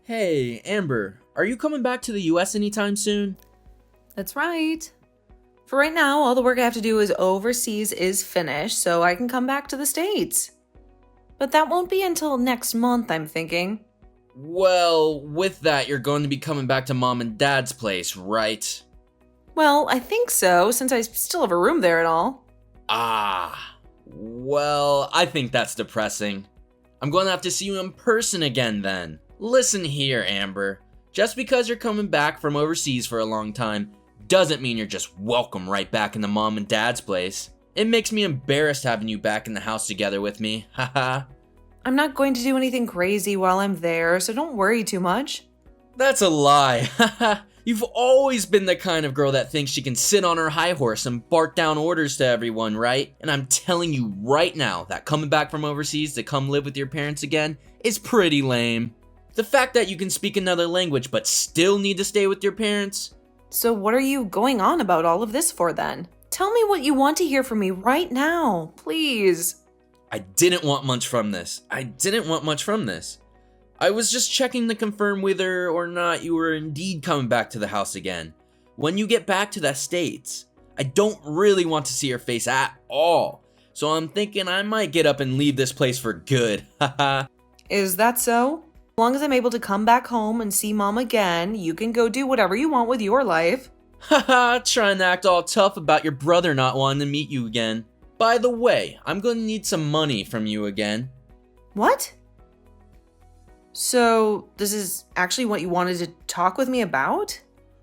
Hey, Amber, are you coming back to the US anytime soon? That's right. For right now, all the work I have to do is overseas is finished, so I can come back to the States. But that won't be until next month, I'm thinking. Well, with that, you're going to be coming back to Mom and Dad's place, right? Well, I think so, since I still have a room there and all. Well, I think that's depressing. I'm going to have to see you in person again then. Listen here, Amber. Just because you're coming back from overseas for a long time doesn't mean you're just welcome right back into Mom and Dad's place. It makes me embarrassed having you back in the house together with me, haha. I'm not going to do anything crazy while I'm there, so don't worry too much. That's a lie, haha. You've always been the kind of girl that thinks she can sit on her high horse and bark down orders to everyone, right? And I'm telling you right now that coming back from overseas to come live with your parents again is pretty lame. The fact that you can speak another language but still need to stay with your parents? So what are you going on about all of this for then? Tell me what you want to hear from me right now, please. I didn't want much from this. I was just checking to confirm whether or not you were indeed coming back to the house again. When you get back to the States, I don't really want to see your face at all. So I'm thinking I might get up and leave this place for good, haha. Is that so? As long as I'm able to come back home and see Mom again, you can go do whatever you want with your life. Haha, trying to act all tough about your brother not wanting to meet you again. By the way, I'm going to need some money from you again. What? So, this is actually what you wanted to talk with me about?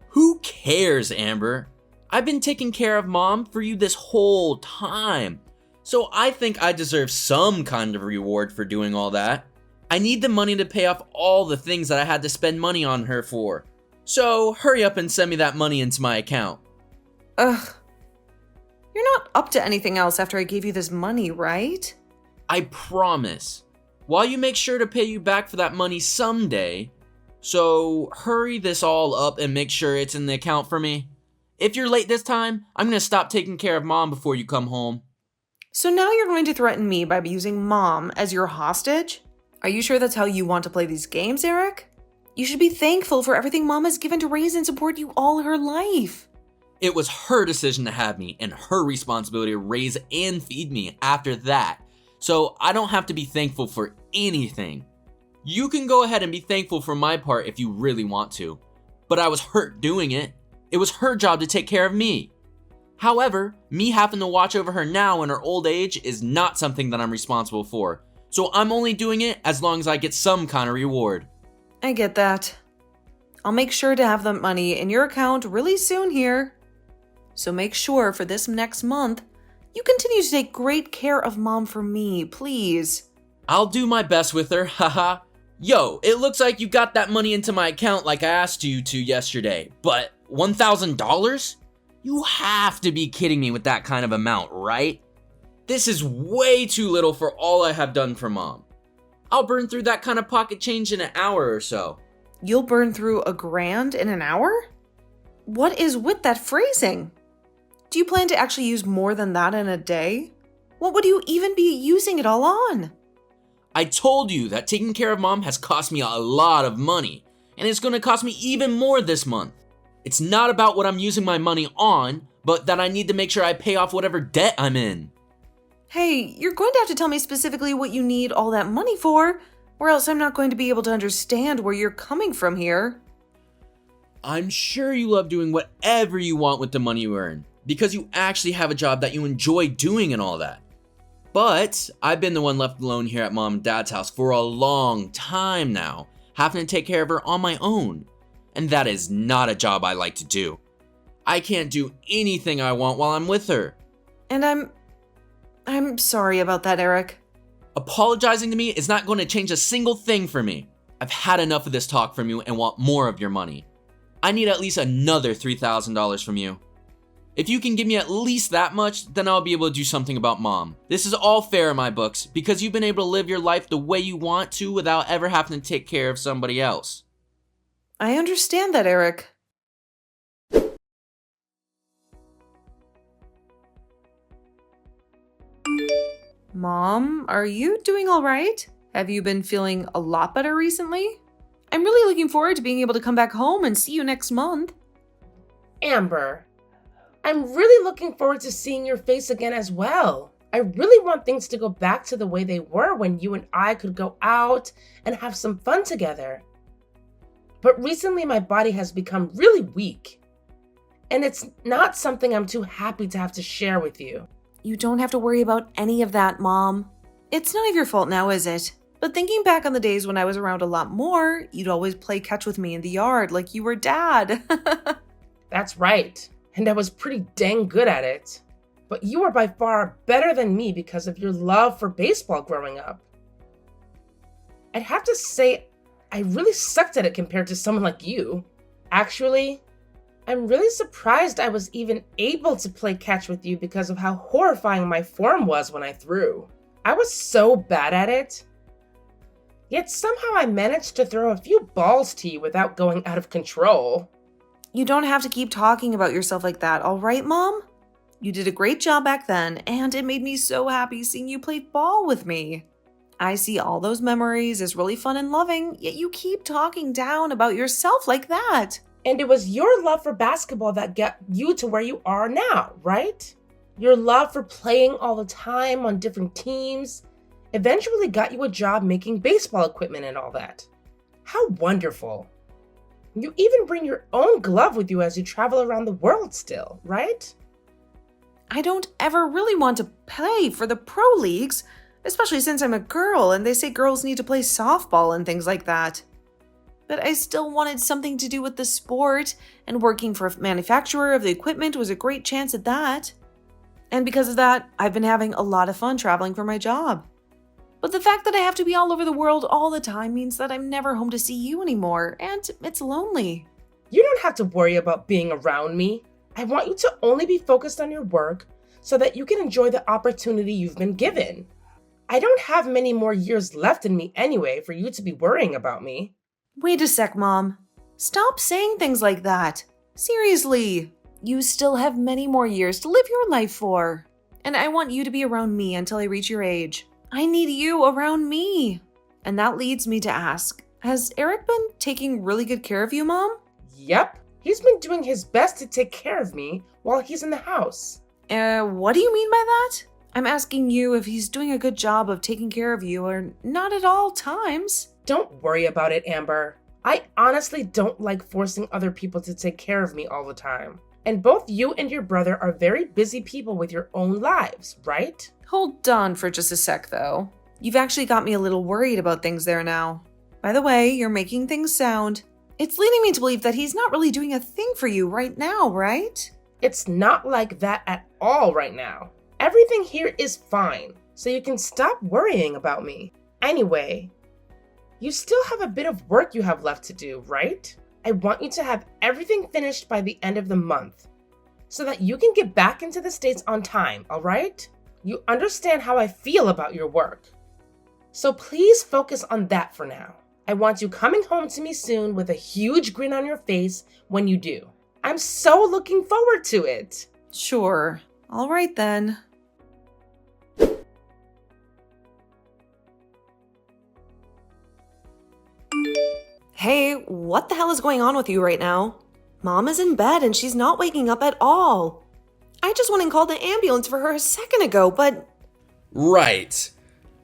Who cares, Amber? I've been taking care of Mom for you this whole time. So I think I deserve some kind of reward for doing all that. I need the money to pay off all the things that I had to spend money on her for. So hurry up and send me that money into my account. Ugh. You're not up to anything else after I gave you this money, right? I promise. While you make sure to pay you back for that money someday, so hurry this all up and make sure it's in the account for me. If you're late this time, I'm gonna stop taking care of Mom before you come home. So now you're going to threaten me by using Mom as your hostage? Are you sure that's how you want to play these games, Eric? You should be thankful for everything Mom has given to raise and support you all her life. It was her decision to have me and her responsibility to raise and feed me after that. So I don't have to be thankful for anything. You can go ahead and be thankful for my part if you really want to. But I was hurt doing it. It was her job to take care of me. However, me having to watch over her now in her old age is not something that I'm responsible for. So I'm only doing it as long as I get some kind of reward. I get that. I'll make sure to have the money in your account really soon here. So make sure for this next month, you continue to take great care of Mom for me, please. I'll do my best with her, haha. Yo, it looks like you got that money into my account like I asked you to yesterday, but $1,000? You have to be kidding me with that kind of amount, right? This is way too little for all I have done for Mom. I'll burn through that kind of pocket change in an hour or so. You'll burn through $1,000 in an hour? What is with that phrasing? Do you plan to actually use more than that in a day? What would you even be using it all on? I told you that taking care of Mom has cost me a lot of money, and it's going to cost me even more this month. It's not about what I'm using my money on, but that I need to make sure I pay off whatever debt I'm in. Hey, you're going to have to tell me specifically what you need all that money for, or else I'm not going to be able to understand where you're coming from here. I'm sure you love doing whatever you want with the money you earn, because you actually have a job that you enjoy doing and all that. But I've been the one left alone here at Mom and Dad's house for a long time now, having to take care of her on my own. And that is not a job I like to do. I can't do anything I want while I'm with her. And I'm sorry about that, Eric. Apologizing to me is not going to change a single thing for me. I've had enough of this talk from you and want more of your money. I need at least another $3,000 from you. If you can give me at least that much, then I'll be able to do something about Mom. This is all fair in my books, because you've been able to live your life the way you want to without ever having to take care of somebody else. I understand that, Eric. Mom, are you doing all right? Have you been feeling a lot better recently? I'm really looking forward to being able to come back home and see you next month. Amber, I'm really looking forward to seeing your face again as well. I really want things to go back to the way they were when you and I could go out and have some fun together. But recently my body has become really weak, and it's not something I'm too happy to have to share with you. You don't have to worry about any of that, Mom. It's none of your fault now, is it? But thinking back on the days when I was around a lot more, you'd always play catch with me in the yard like you were Dad. That's right, and I was pretty dang good at it. But you were by far better than me because of your love for baseball growing up. I'd have to say, I really sucked at it compared to someone like you. Actually, I'm really surprised I was even able to play catch with you because of how horrifying my form was when I threw. I was so bad at it. Yet somehow I managed to throw a few balls to you without going out of control. You don't have to keep talking about yourself like that, all right, Mom? You did a great job back then, and it made me so happy seeing you play ball with me. I see all those memories as really fun and loving, yet you keep talking down about yourself like that. And it was your love for basketball that got you to where you are now, right? Your love for playing all the time on different teams eventually got you a job making baseball equipment and all that. How wonderful. You even bring your own glove with you as you travel around the world still, right? I don't ever really want to play for the pro leagues, especially since I'm a girl and they say girls need to play softball and things like that. But I still wanted something to do with the sport, and working for a manufacturer of the equipment was a great chance at that. And because of that, I've been having a lot of fun traveling for my job. But the fact that I have to be all over the world all the time means that I'm never home to see you anymore, and it's lonely. You don't have to worry about being around me. I want you to only be focused on your work so that you can enjoy the opportunity you've been given. I don't have many more years left in me anyway for you to be worrying about me. Wait a sec, Mom. Stop saying things like that. Seriously, you still have many more years to live your life for. And I want you to be around me until I reach your age. I need you around me. And that leads me to ask, has Eric been taking really good care of you, Mom? Yep. He's been doing his best to take care of me while he's in the house. What do you mean by that? I'm asking you if he's doing a good job of taking care of you or not at all times. Don't worry about it, Amber. I honestly don't like forcing other people to take care of me all the time. And both you and your brother are very busy people with your own lives, right? Hold on for just a sec, though. You've actually got me a little worried about things there now. By the way, you're making things sound. It's leading me to believe that he's not really doing a thing for you right now, right? It's not like that at all right now. Everything here is fine, so you can stop worrying about me. Anyway, you still have a bit of work you have left to do, right? I want you to have everything finished by the end of the month, so that you can get back into the States on time, all right? You understand how I feel about your work. So please focus on that for now. I want you coming home to me soon with a huge grin on your face when you do. I'm so looking forward to it. Sure. All right then. Hey, what the hell is going on with you right now? Mom is in bed and she's not waking up at all. I just went and called the ambulance for her a second ago, but... Right.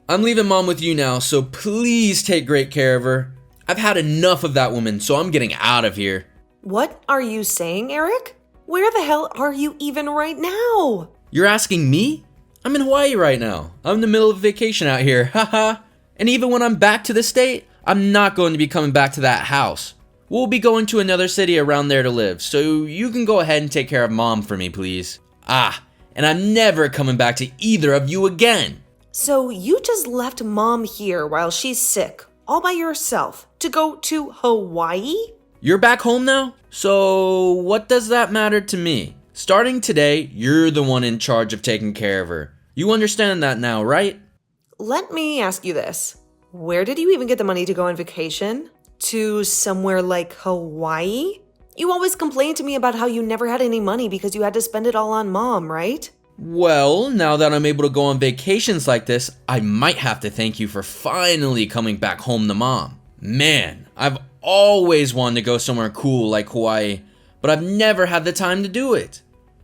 I'm leaving Mom with you now, so please take great care of her. I've had enough of that woman, so I'm getting out of here. What are you saying, Eric? Where the hell are you even right now? You're asking me? I'm in Hawaii right now. I'm in the middle of vacation out here, haha. And even when I'm back to the state, I'm not going to be coming back to that house. We'll be going to another city around there to live, so you can go ahead and take care of Mom for me, please. And I'm never coming back to either of you again. So you just left Mom here while she's sick, all by yourself, to go to Hawaii? You're back home now? So what does that matter to me? Starting today, you're the one in charge of taking care of her. You understand that now, right? Let me ask you this. Where did you even get the money to go on vacation? To somewhere like Hawaii? You always complained to me about how you never had any money because you had to spend it all on Mom, right? Well, now that I'm able to go on vacations like this, I might have to thank you for finally coming back home to Mom. Man, I've always wanted to go somewhere cool like Hawaii, but I've never had the time to do it.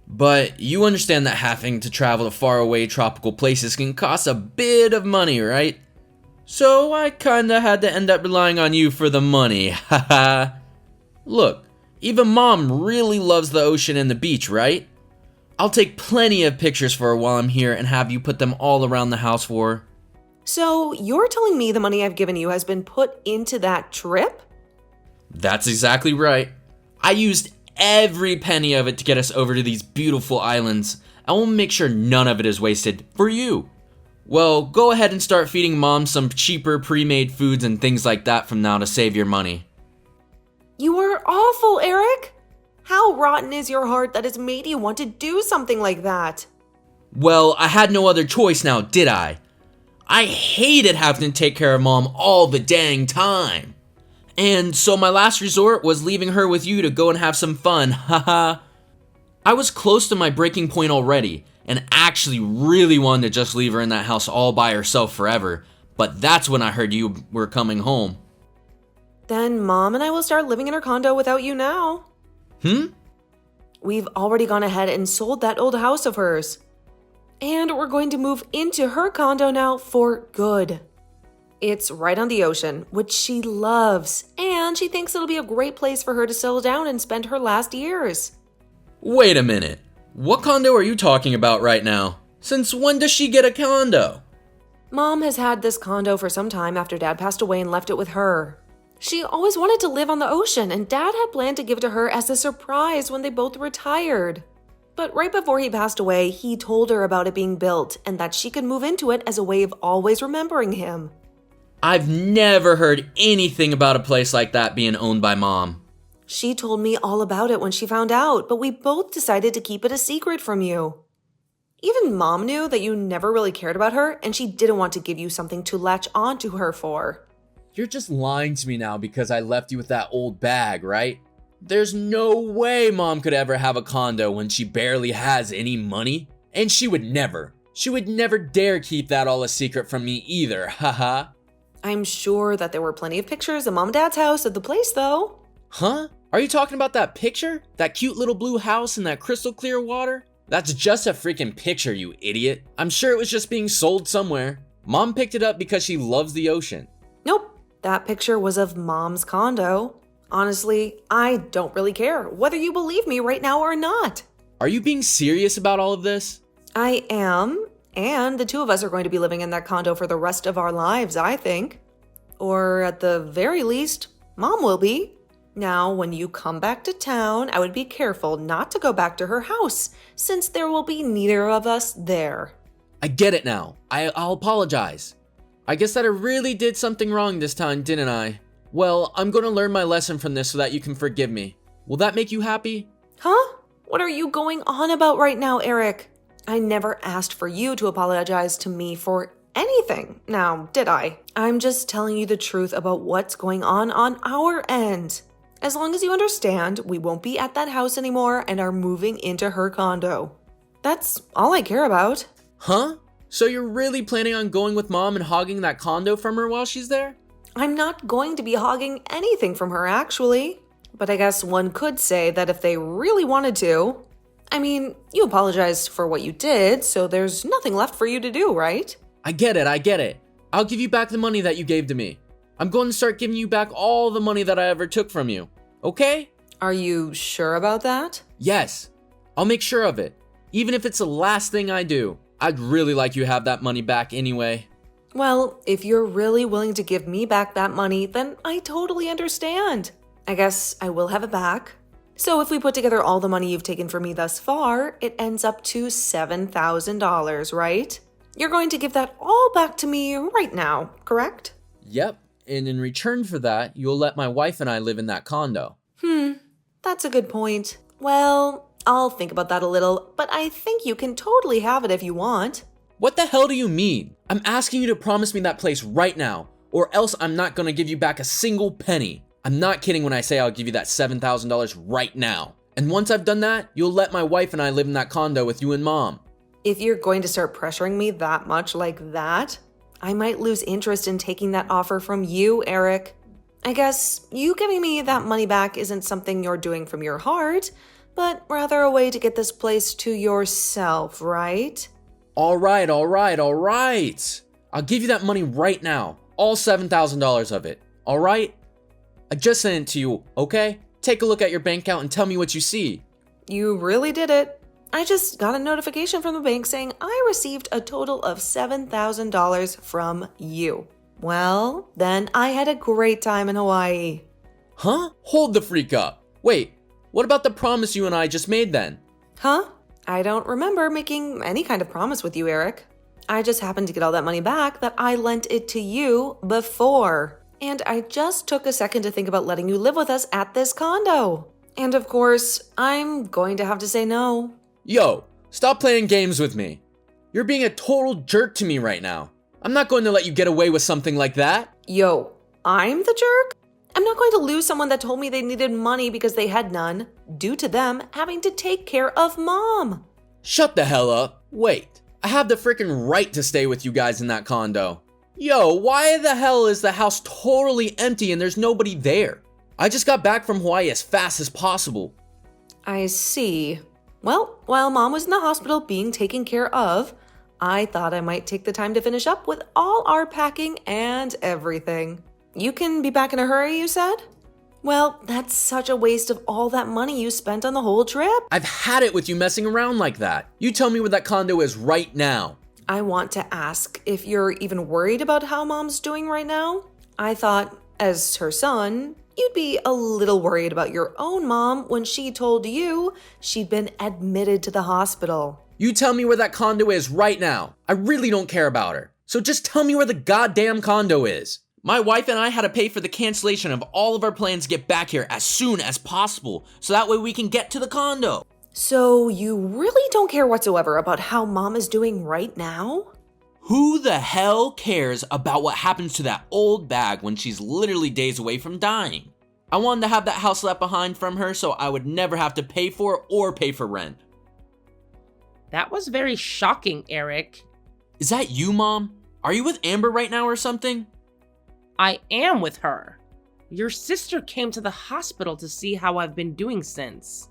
But you understand that having to travel to faraway tropical places can cost a bit of money, right? So I kinda had to end up relying on you for the money, haha. Look, even Mom really loves the ocean and the beach, right? I'll take plenty of pictures for her while I'm here and have you put them all around the house for her. So you're telling me the money I've given you has been put into that trip? That's exactly right. I used every penny of it to get us over to these beautiful islands. I will make sure none of it is wasted for you. Well, go ahead and start feeding Mom some cheaper pre-made foods and things like that from now to save your money. You are awful, Eric. How rotten is your heart that has made you want to do something like that? Well, I had no other choice now, did I? I hated having to take care of Mom all the dang time. And so my last resort was leaving her with you to go and have some fun, haha. I was close to my breaking point already, and actually really wanted to just leave her in that house all by herself forever, but that's when I heard you were coming home. Then Mom and I will start living in her condo without you now. We've already gone ahead and sold that old house of hers. And we're going to move into her condo now for good. It's right on the ocean, which she loves, and she thinks it'll be a great place for her to settle down and spend her last years. Wait a minute. What condo are you talking about right now? Since when does she get a condo? Mom has had this condo for some time after Dad passed away and left it with her. She always wanted to live on the ocean, and Dad had planned to give it to her as a surprise when they both retired. But right before he passed away, he told her about it being built and that she could move into it as a way of always remembering him. I've never heard anything about a place like that being owned by Mom. She told me all about it when she found out, but we both decided to keep it a secret from you. Even Mom knew that you never really cared about her, and she didn't want to give you something to latch onto her for. You're just lying to me now because I left you with that old bag, right? There's no way Mom could ever have a condo when she barely has any money. And she would never dare keep that all a secret from me either, haha. I'm sure that there were plenty of pictures of Mom and Dad's house at the place, though. Huh? Are you talking about that picture? That cute little blue house in that crystal clear water? That's just a freaking picture, you idiot. I'm sure it was just being sold somewhere. Mom picked it up because she loves the ocean. Nope, that picture was of Mom's condo. Honestly, I don't really care whether you believe me right now or not. Are you being serious about all of this? I am, and the two of us are going to be living in that condo for the rest of our lives, I think. Or at the very least, Mom will be. Now, when you come back to town, I would be careful not to go back to her house, since there will be neither of us there. I get it now. I'll apologize. I guess that I really did something wrong this time, didn't I? Well, I'm gonna learn my lesson from this so that you can forgive me. Will that make you happy? Huh? What are you going on about right now, Eric? I never asked for you to apologize to me for anything, now, did I? I'm just telling you the truth about what's going on our end. As long as you understand, we won't be at that house anymore and are moving into her condo. That's all I care about. Huh? So you're really planning on going with Mom and hogging that condo from her while she's there? I'm not going to be hogging anything from her, actually. But I guess one could say that if they really wanted to. I mean, you apologized for what you did, so there's nothing left for you to do, right? I get it. I'll give you back the money that you gave to me. I'm going to start giving you back all the money that I ever took from you. Okay? Are you sure about that? Yes. I'll make sure of it. Even if it's the last thing I do. I'd really like you to have that money back anyway. Well, if you're really willing to give me back that money, then I totally understand. I guess I will have it back. So if we put together all the money you've taken from me thus far, it ends up to $7,000, right? You're going to give that all back to me right now, correct? Yep, and in return for that, you'll let my wife and I live in that condo. That's a good point. Well, I'll think about that a little, but I think you can totally have it if you want. What the hell do you mean? I'm asking you to promise me that place right now, or else I'm not gonna give you back a single penny. I'm not kidding when I say I'll give you that $7,000 right now. And once I've done that, you'll let my wife and I live in that condo with you and Mom. If you're going to start pressuring me that much like that, I might lose interest in taking that offer from you, Eric. I guess you giving me that money back isn't something you're doing from your heart, but rather a way to get this place to yourself, right? All right. I'll give you that money right now. All $7,000 of it. All right? I just sent it to you, okay? Take a look at your bank account and tell me what you see. You really did it. I just got a notification from the bank saying I received a total of $7,000 from you. Well, then I had a great time in Hawaii. Huh? Hold the freak up. Wait, what about the promise you and I just made then? Huh? I don't remember making any kind of promise with you, Eric. I just happened to get all that money back that I lent it to you before. And I just took a second to think about letting you live with us at this condo. And of course, I'm going to have to say no. Yo, stop playing games with me. You're being a total jerk to me right now. I'm not going to let you get away with something like that. Yo, I'm the jerk? I'm not going to lose someone that told me they needed money because they had none, due to them having to take care of Mom. Shut the hell up. Wait, I have the freaking right to stay with you guys in that condo. Yo, why the hell is the house totally empty and there's nobody there? I just got back from Hawaii as fast as possible. I see. Well, while Mom was in the hospital being taken care of, I thought I might take the time to finish up with all our packing and everything. You can be back in a hurry, you said? Well, that's such a waste of all that money you spent on the whole trip. I've had it with you messing around like that. You tell me where that condo is right now. I want to ask if you're even worried about how Mom's doing right now. I thought, as her son, you'd be a little worried about your own mom when she told you she'd been admitted to the hospital. You tell me where that condo is right now. I really don't care about her. So just tell me where the goddamn condo is. My wife and I had to pay for the cancellation of all of our plans to get back here as soon as possible, so that way we can get to the condo. So you really don't care whatsoever about how Mom is doing right now? Who the hell cares about what happens to that old bag when she's literally days away from dying? I wanted to have that house left behind from her so I would never have to pay for or pay for rent. That was very shocking, Eric. Is that you, Mom? Are you with Amber right now or something? I am with her. Your sister came to the hospital to see how I've been doing since.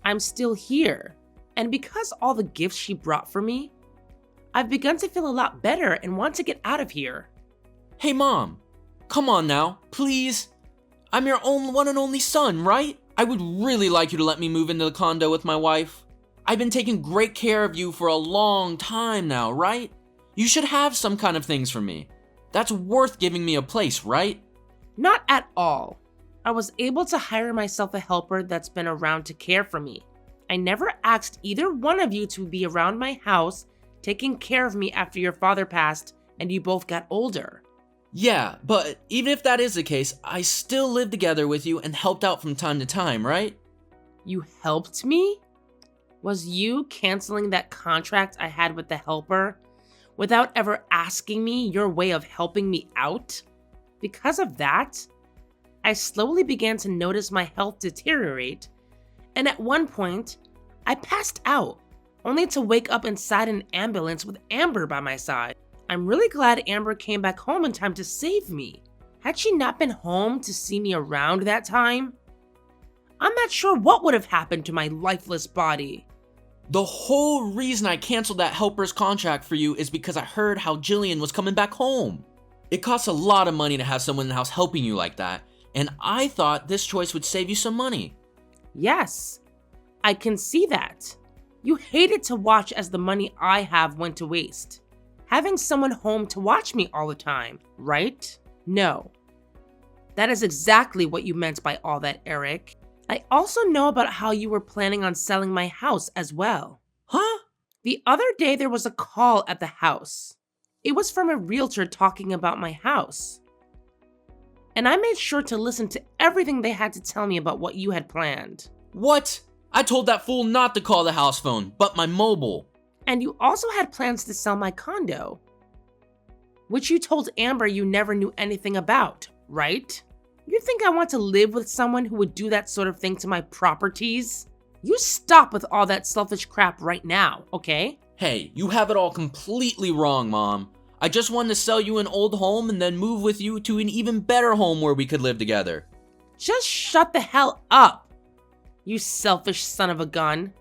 I'm still here, and because all the gifts she brought for me, I've begun to feel a lot better and want to get out of here. Hey, Mom. Come on now, please. I'm your one and only son, right? I would really like you to let me move into the condo with my wife. I've been taking great care of you for a long time now, right? You should have some kind of things for me. That's worth giving me a place, right? Not at all. I was able to hire myself a helper that's been around to care for me. I never asked either one of you to be around my house, taking care of me after your father passed and you both got older. Yeah, but even if that is the case, I still lived together with you and helped out from time to time, right? You helped me? Was you canceling that contract I had with the helper without ever asking me your way of helping me out? Because of that, I slowly began to notice my health deteriorate, and at one point, I passed out, only to wake up inside an ambulance with Amber by my side. I'm really glad Amber came back home in time to save me. Had she not been home to see me around that time, I'm not sure what would have happened to my lifeless body. The whole reason I canceled that helper's contract for you is because I heard how Jillian was coming back home. It costs a lot of money to have someone in the house helping you like that, and I thought this choice would save you some money. Yes, I can see that. You hated to watch as the money I have went to waste. Having someone home to watch me all the time, right? No. That is exactly what you meant by all that, Eric. I also know about how you were planning on selling my house as well. Huh? The other day there was a call at the house. It was from a realtor talking about my house. And I made sure to listen to everything they had to tell me about what you had planned. What? I told that fool not to call the house phone, but my mobile. And you also had plans to sell my condo, which you told Amber you never knew anything about, right? You think I want to live with someone who would do that sort of thing to my properties? You stop with all that selfish crap right now, okay? Hey, you have it all completely wrong, Mom. I just wanted to sell you an old home and then move with you to an even better home where we could live together. Just shut the hell up, you selfish son of a gun.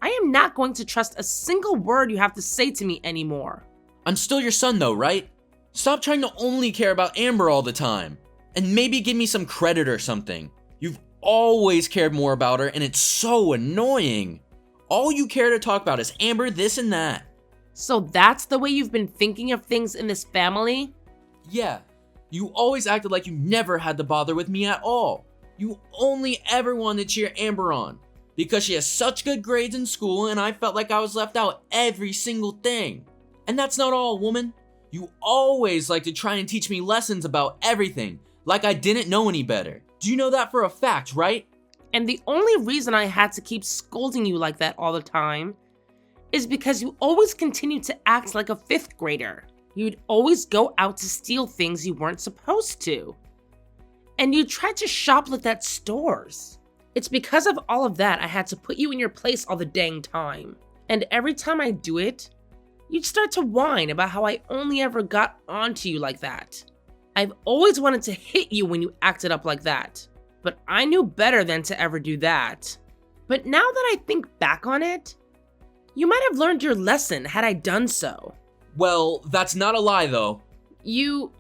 I am not going to trust a single word you have to say to me anymore. I'm still your son though, right? Stop trying to only care about Amber all the time. And maybe give me some credit or something. You've always cared more about her and it's so annoying. All you care to talk about is Amber, this and that. So that's the way you've been thinking of things in this family? Yeah, you always acted like you never had to bother with me at all. You only ever wanted to cheer Amber on because she has such good grades in school and I felt like I was left out every single thing. And that's not all, woman. You always like to try and teach me lessons about everything, like I didn't know any better. Do you know that for a fact, right? And the only reason I had to keep scolding you like that all the time is because you always continued to act like a 5th grader. You'd always go out to steal things you weren't supposed to. And you tried to shoplift at stores. It's because of all of that I had to put you in your place all the dang time. And every time I do it, you'd start to whine about how I only ever got onto you like that. I've always wanted to hit you when you acted up like that, but I knew better than to ever do that. But now that I think back on it, you might have learned your lesson had I done so. Well, that's not a lie though. You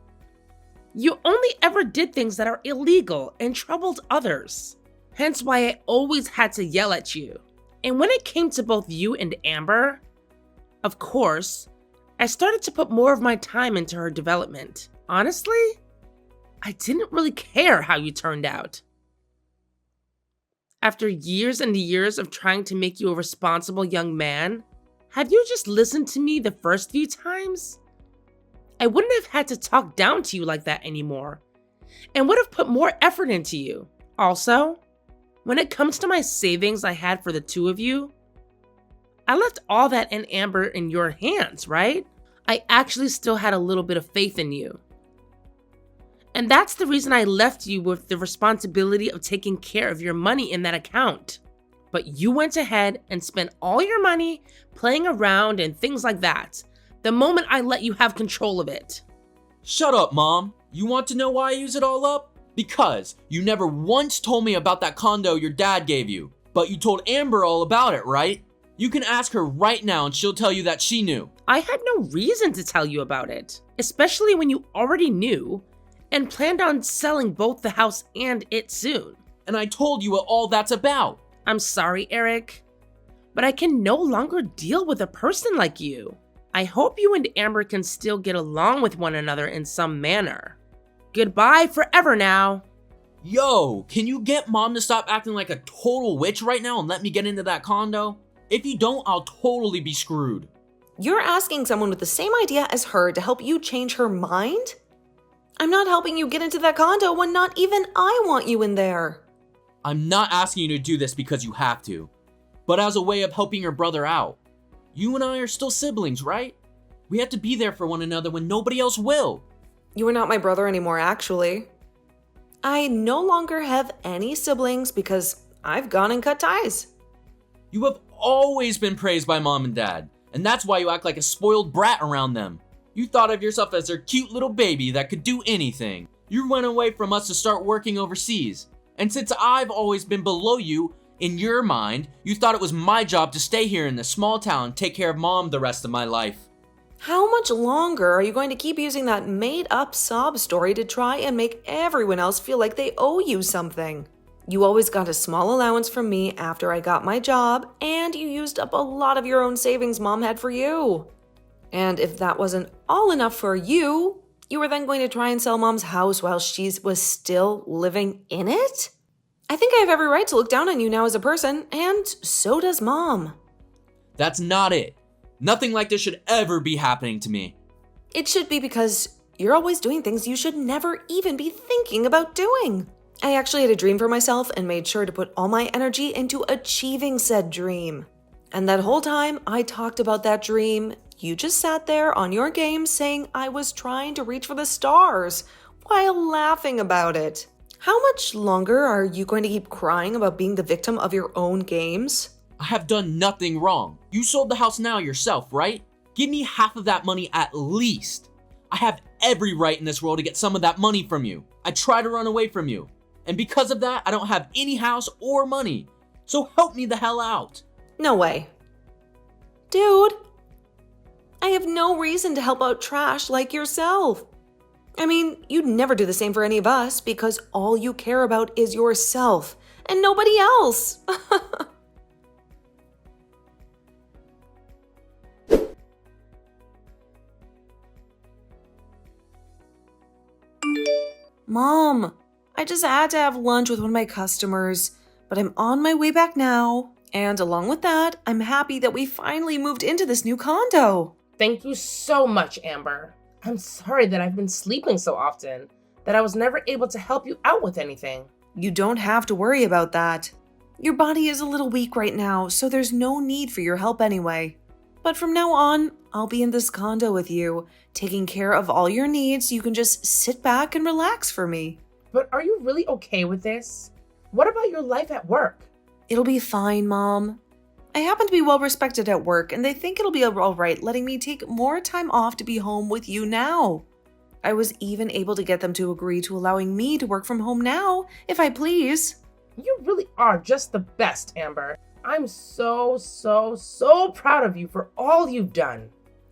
only ever did things that are illegal and troubled others. Hence why I always had to yell at you. And when it came to both you and Amber, of course, I started to put more of my time into her development. Honestly, I didn't really care how you turned out. After years and years of trying to make you a responsible young man, had you just listened to me the first few times, I wouldn't have had to talk down to you like that anymore, and would have put more effort into you. Also, when it comes to my savings I had for the two of you, I left all that and Amber in your hands, right? I actually still had a little bit of faith in you. And that's the reason I left you with the responsibility of taking care of your money in that account. But you went ahead and spent all your money playing around and things like that, the moment I let you have control of it. Shut up, Mom. You want to know why I use it all up? Because you never once told me about that condo your dad gave you. But you told Amber all about it, right? You can ask her right now and she'll tell you that she knew. I had no reason to tell you about it, especially when you already knew and planned on selling both the house and it soon. And I told you what all that's about. I'm sorry, Eric, but I can no longer deal with a person like you. I hope you and Amber can still get along with one another in some manner. Goodbye forever now. Yo, can you get Mom to stop acting like a total witch right now and let me get into that condo? If you don't, I'll totally be screwed. You're asking someone with the same idea as her to help you change her mind? I'm not helping you get into that condo when not even I want you in there. I'm not asking you to do this because you have to, but as a way of helping your brother out. You and I are still siblings, right? We have to be there for one another when nobody else will. You are not my brother anymore, actually. I no longer have any siblings because I've gone and cut ties. You have always been praised by Mom and Dad, and that's why you act like a spoiled brat around them. You thought of yourself as their cute little baby that could do anything. You went away from us to start working overseas. And since I've always been below you, in your mind, you thought it was my job to stay here in this small town and take care of Mom the rest of my life. How much longer are you going to keep using that made-up sob story to try and make everyone else feel like they owe you something? You always got a small allowance from me after I got my job, and you used up a lot of your own savings Mom had for you. And if that wasn't all enough for you, you were then going to try and sell Mom's house while she was still living in it? I think I have every right to look down on you now as a person, and so does Mom. That's not it. Nothing like this should ever be happening to me. It should be because you're always doing things you should never even be thinking about doing. I actually had a dream for myself and made sure to put all my energy into achieving said dream. And that whole time I talked about that dream, you just sat there on your game saying I was trying to reach for the stars while laughing about it. How much longer are you going to keep crying about being the victim of your own games? I have done nothing wrong. You sold the house now yourself, right? Give me half of that money at least. I have every right in this world to get some of that money from you. I try to run away from you. And because of that, I don't have any house or money. So help me the hell out. No way. Dude, I have no reason to help out trash like yourself. I mean, you'd never do the same for any of us because all you care about is yourself and nobody else. Mom, I just had to have lunch with one of my customers, but I'm on my way back now. And along with that, I'm happy that we finally moved into this new condo. Thank you so much, Amber. I'm sorry that I've been sleeping so often, that I was never able to help you out with anything. You don't have to worry about that. Your body is a little weak right now, so there's no need for your help anyway. But from now on, I'll be in this condo with you, taking care of all your needs. You can just sit back and relax for me. But are you really okay with this? What about your life at work? It'll be fine, Mom. I happen to be well respected at work, and they think it'll be all right letting me take more time off to be home with you now. I was even able to get them to agree to allowing me to work from home now, if I please. You really are just the best, Amber. I'm so proud of you for all you've done.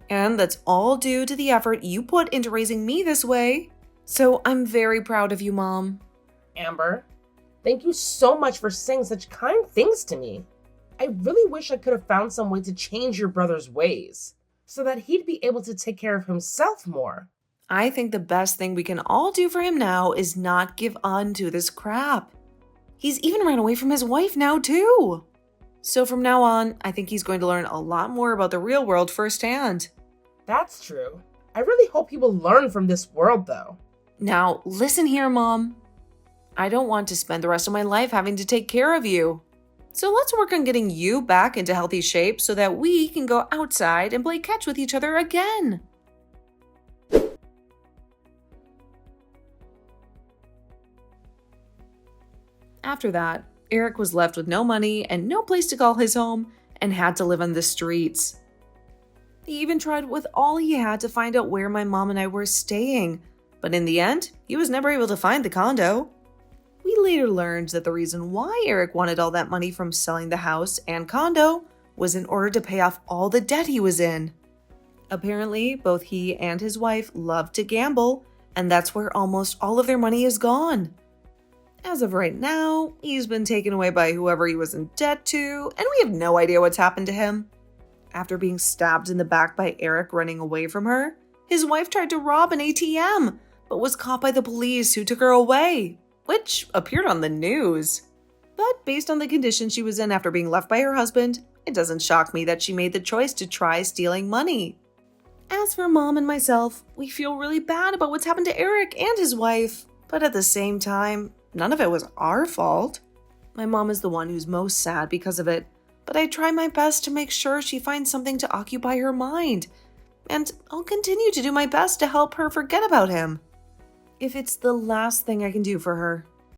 And that's all due to the effort you put into raising me this way. So I'm very proud of you, Mom. Amber, thank you so much for saying such kind things to me. I really wish I could have found some way to change your brother's ways so that he'd be able to take care of himself more. I think the best thing we can all do for him now is not give on to this crap. He's even run away from his wife now, too. So from now on, I think he's going to learn a lot more about the real world firsthand. That's true. I really hope he will learn from this world, though. Now, listen here, Mom. I don't want to spend the rest of my life having to take care of you. So let's work on getting you back into healthy shape so that we can go outside and play catch with each other again. After that, Eric was left with no money and no place to call his home and had to live on the streets. He even tried with all he had to find out where my mom and I were staying, but in the end, he was never able to find the condo. We later learned that the reason why Eric wanted all that money from selling the house and condo was in order to pay off all the debt he was in. Apparently, both he and his wife loved to gamble, and that's where almost all of their money is gone. As of right now, he's been taken away by whoever he was in debt to, and we have no idea what's happened to him. After being stabbed in the back by Eric running away from her, his wife tried to rob an ATM, but was caught by the police who took her away, which appeared on the news. But based on the condition she was in after being left by her husband, it doesn't shock me that she made the choice to try stealing money. As for Mom and myself, we feel really bad about what's happened to Eric and his wife, but at the same time, none of it was our fault. My mom is the one who's most sad because of it, but I try my best to make sure she finds something to occupy her mind, and I'll continue to do my best to help her forget about him. If it's the last thing I can do for her.